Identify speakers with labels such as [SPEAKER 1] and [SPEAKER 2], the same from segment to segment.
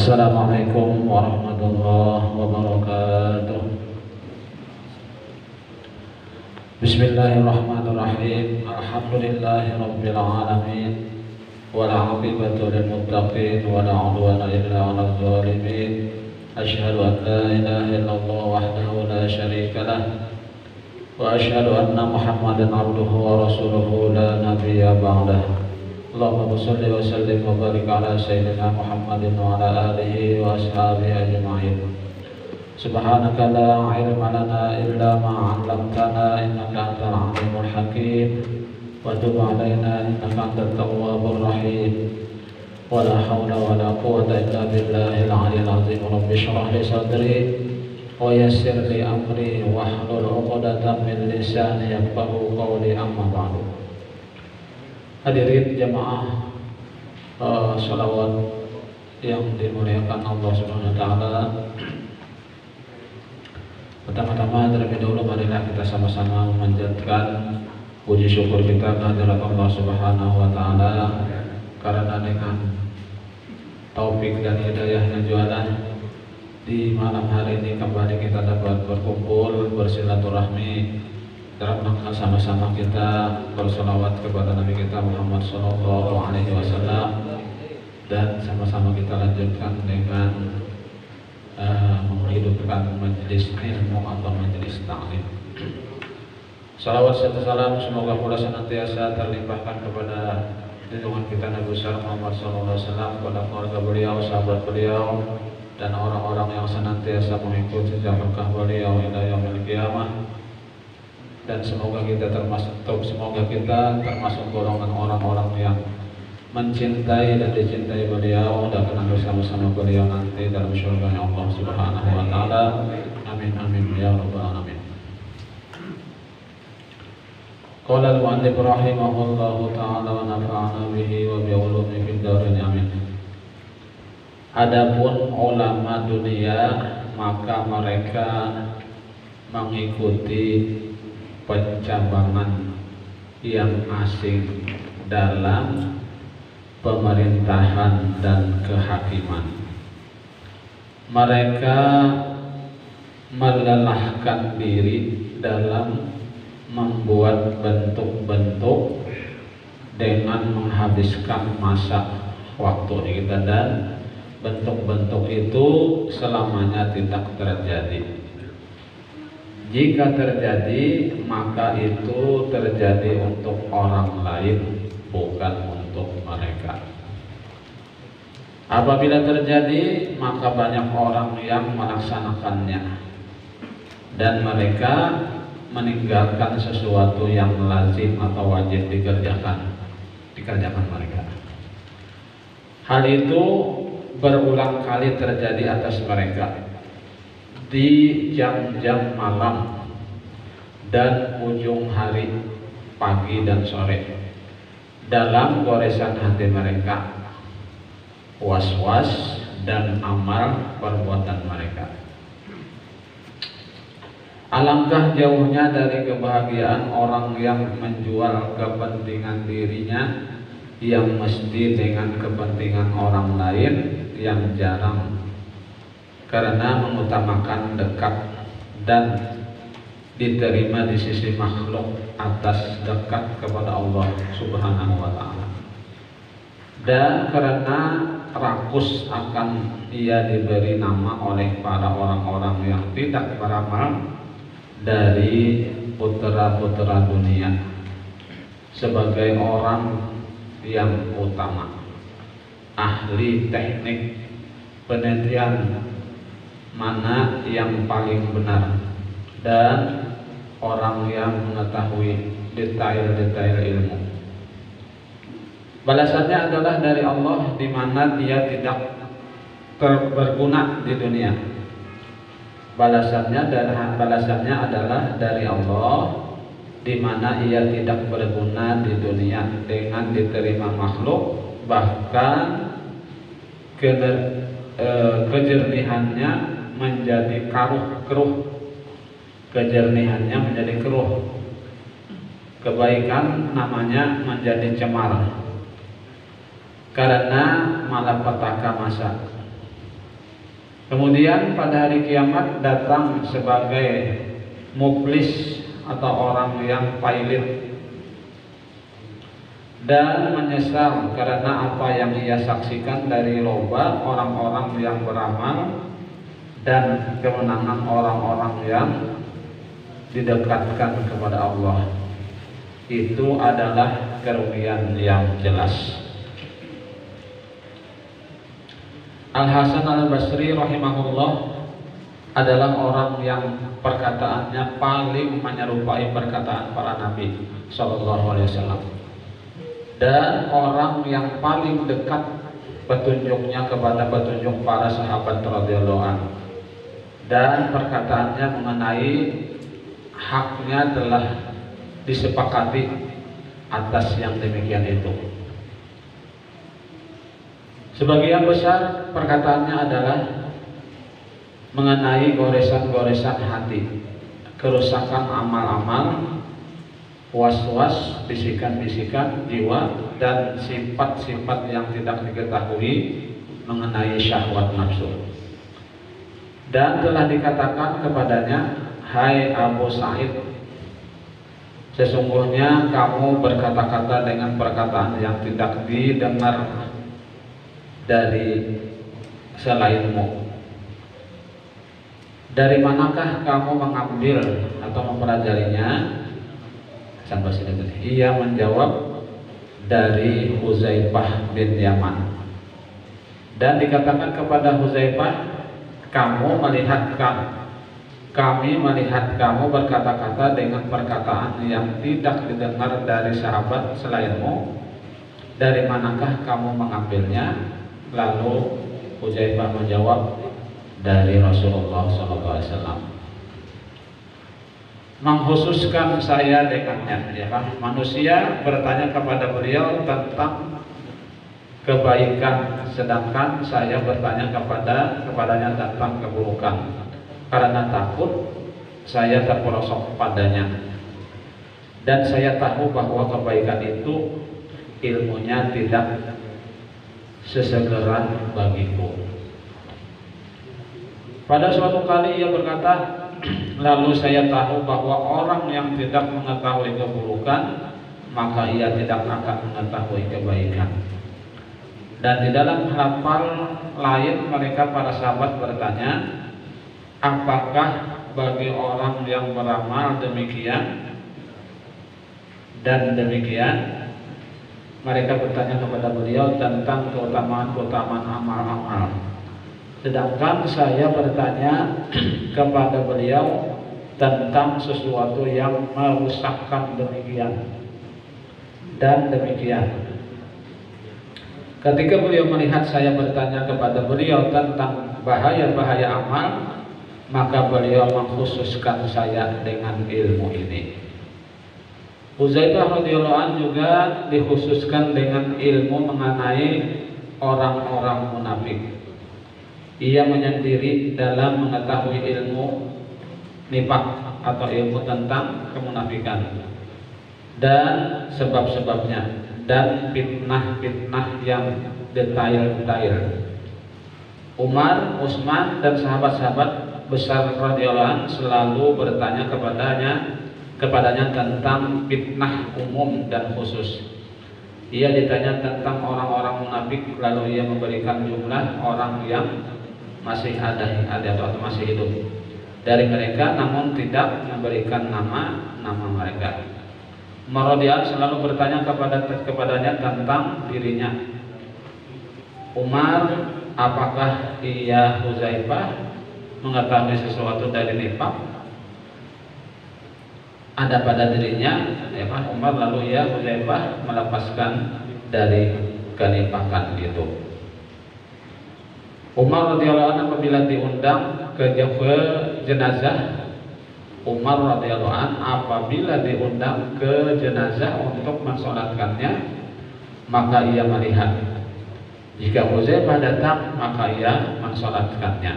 [SPEAKER 1] Assalamualaikum warahmatullahi wabarakatuh. Bismillahirrahmanirrahim. Alhamdulillahi rabbil alamin. Wal 'aqibatu lil muttaqin wa la 'udwana illa 'alal zalimin. Asyhadu an la ilaha illallah wahdahu la syarika lah wa asyhadu anna Muhammadan 'abduhu wa rasuluhu la nabiyya ba'dah. Allahumma shalli wa sallim wa barik ala sayyidina Muhammadin wa ala alihi wa ashabihi ajma'in. Subhanaka la ilma lana illa ma 'allamtana innaka antal 'alimul hakim wa tub 'alaina innaka antat tawwabur rahim. Wa la haula wa la quwwata illa billahil 'aliyyil 'azim. Rabbi shrah li sadri wa yassir li amri wahlul 'uqdatam min lisani yafqahu qawli, amma ba'du. Hadirin jamaah sholawat yang dimuliakan Allah Subhanahu wa taala. Pertama-tama terlebih dahulu marilah kita sama-sama memanjatkan puji syukur kita kehadirat Allah Subhanahu wa taala, karena dengan taufik dan hidayahnya jualan di malam hari ini kembali kita dapat berkumpul bersilaturahmi dalam rangka sama-sama kita bersolawat kepada Nabi kita Muhammad SAW, dan sama-sama kita lanjutkan dengan menghidupkan majelis ilmu atau majelis ta'lim. Salawat serta salam semoga pula senantiasa terlimpahkan kepada junjungan kita Nabi besar Muhammad SAW, kepada keluarga beliau, sahabat beliau, dan orang-orang yang senantiasa mengikuti jejak langkah beliau hingga yaumil qiyamah. Dan semoga kita termasuk golongan orang-orang yang mencintai dan dicintai beliau dan akan bersama-sama beliau nanti dalam surga Allah Subhanahu wa taala. Amin amin ya rabbal alamin. Qala al-mu'allif rahimahullahu taala wa nafa'ana bihi wa bi ulumihi fid dharain amin. Adapun ulama dunia, maka mereka mengikuti pencabangan yang asing dalam pemerintahan dan kehakiman. Mereka melelahkan diri dalam membuat bentuk-bentuk dengan menghabiskan masa waktu kita, dan bentuk-bentuk itu selamanya tidak terjadi. Jika terjadi, maka itu terjadi untuk orang lain, bukan untuk mereka. Apabila terjadi, maka banyak orang yang melaksanakannya, dan mereka meninggalkan sesuatu yang lazim atau wajib dikerjakan mereka. Hal itu berulang kali terjadi atas mereka di jam-jam malam dan ujung hari, pagi dan sore, dalam goresan hati mereka, was-was dan amal perbuatan mereka. Alangkah jauhnya dari kebahagiaan orang yang menjual kepentingan dirinya yang mesti dengan kepentingan orang lain yang jarang, karena mengutamakan dekat dan diterima di sisi makhluk atas dekat kepada Allah Subhanahu wa taala, dan karena rakus akan ia diberi nama oleh para orang-orang yang tidak beramal dari putra-putra dunia sebagai orang yang utama, ahli teknik penelitian mana yang paling benar, dan orang yang mengetahui detail-detail ilmu. Balasannya adalah dari Allah, di mana dia tidak berguna di dunia. Balasannya adalah dari Allah, di mana ia tidak berguna di dunia dengan diterima makhluk, bahkan kejernihannya menjadi keruh, kejernihannya menjadi keruh, kebaikan namanya menjadi cemar karena malapetaka masa. Kemudian pada hari kiamat datang sebagai muflis atau orang yang pailit dan menyesal karena apa yang ia saksikan dari loba orang-orang yang beramal dan kemenangan orang-orang yang didekatkan kepada Allah. Itu adalah kerugian yang jelas. Al-Hasan Al-Basri rahimahullah adalah orang yang perkataannya paling menyerupai perkataan para nabi sallallahu alaihi wasallam, dan orang yang paling dekat petunjuknya kepada petunjuk para sahabat radhiyallahu anhu, dan perkataannya mengenai haknya telah disepakati atas yang demikian itu. Sebagian besar perkataannya adalah mengenai goresan-goresan hati, kerusakan amal-amal, was-was, bisikan-bisikan jiwa, dan sifat-sifat yang tidak diketahui mengenai syahwat nafsu. Dan telah dikatakan kepadanya, "Hai Abu Sa'id, sesungguhnya kamu berkata-kata dengan perkataan yang tidak didengar dari selainmu. Dari manakah kamu mengambil atau mempelajarinya?" Ia menjawab, "Dari Huzaifah bin Yaman." Dan dikatakan kepada Huzaifah, kami melihat kamu berkata-kata dengan perkataan yang tidak didengar dari sahabat selainmu. Dari manakah kamu mengambilnya? Lalu Huzaifah menjawab, "Dari Rasulullah SAW." Mengkhususkan saya dengannya, ya kan? Manusia bertanya kepada beliau tentang kebaikan, sedangkan saya bertanya kepadanya tentang keburukan. Karena takut saya terperosok padanya, dan saya tahu bahwa kebaikan itu ilmunya tidak sesegera bagiku. Pada suatu kali ia berkata, "Lalu saya tahu bahwa orang yang tidak mengetahui keburukan, maka ia tidak akan mengetahui kebaikan." Dan di dalam hafal lain mereka para sahabat bertanya, "Apakah bagi orang yang beramal demikian dan demikian?" Mereka bertanya kepada beliau tentang keutamaan-keutamaan amal-amal. Sedangkan saya bertanya kepada beliau tentang sesuatu yang merusakkan demikian dan demikian. Ketika beliau melihat saya bertanya kepada beliau tentang bahaya-bahaya amal, maka beliau mengkhususkan saya dengan ilmu ini. Huzaifah radhiyallahu anhu juga dikhususkan dengan ilmu mengenai orang-orang munafik. Ia menyendiri dalam mengetahui ilmu nifaq atau ilmu tentang kemunafikan dan sebab-sebabnya, dan fitnah-fitnah yang detail-detail. Umar, Utsman, dan sahabat-sahabat besar radhiyallahu anhu selalu bertanya kepadanya tentang fitnah umum dan khusus. Ia ditanya tentang orang-orang munafik, lalu ia memberikan jumlah orang yang masih ada atau masih hidup dari mereka, namun tidak memberikan nama mereka. Umar radhiyallahu selalu bertanya kepadanya tentang dirinya. Umar, apakah ia Huzaifah mengetahui sesuatu dari nifaq ada pada dirinya? Ya kan, Umar lalu ya Huzaifah melepaskan dari kenifakan itu. Umar radhiyallahu anhu apabila diundang ke jenazah, Umar radhiyallahu anhu apabila diundang ke jenazah untuk mensolatkannya, maka ia melihat. Jika Huzaifah datang, maka ia mensolatkannya.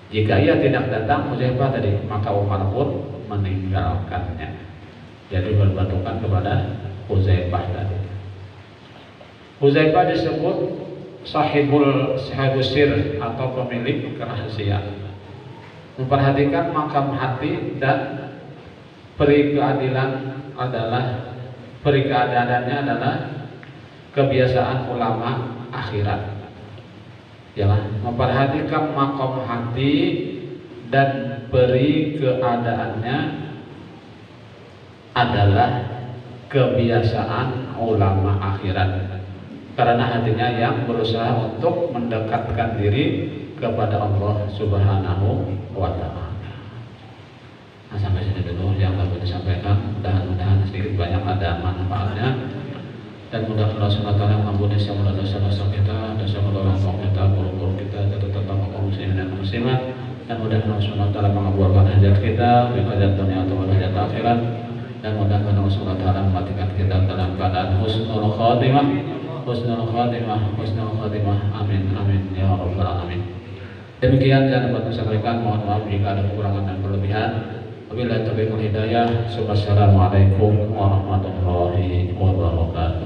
[SPEAKER 1] Jika ia tidak datang, Huzaifah tadi, maka Umar pun meninggalkannya. Jadi berbentukan kepada Huzaifah tadi. Huzaifah disebut sahibus sir atau pemilik rahasia. Memperhatikan makam hati dan peri keadaannya adalah kebiasaan ulama akhirat. Yalah, memperhatikan makam hati dan peri keadaannya adalah kebiasaan ulama akhirat. Karena hatinya yang berusaha untuk mendekatkan diri kepada Allah Subhanahu wa Ta'ala. Nah, sampai sini dulu yang dapat disampaikan. Mudah-mudahan sedikit banyak ada manfaatnya, dan mudah-mudahan Allah SWT mengampuni segala dosa-dosa kita, dosa orang tua kita, guru-guru kita, tetap kaum muslimin dan muslimat, dan mudah-mudahan Allah SWT mengabulkan hajat kita, hajat dunia atau hajat akhirat, dan mudah-mudahan Allah SWT mematikan kita dalam keadaan husnul khatimah. Amin amin ya rabbal alamin. Demikian yang dapat saya sampaikan. Mohon maaf jika ada kekurangan dan berlebihan. Wabillahi taufiq wal hidayah. Wassalamualaikum warahmatullahi wabarakatuh.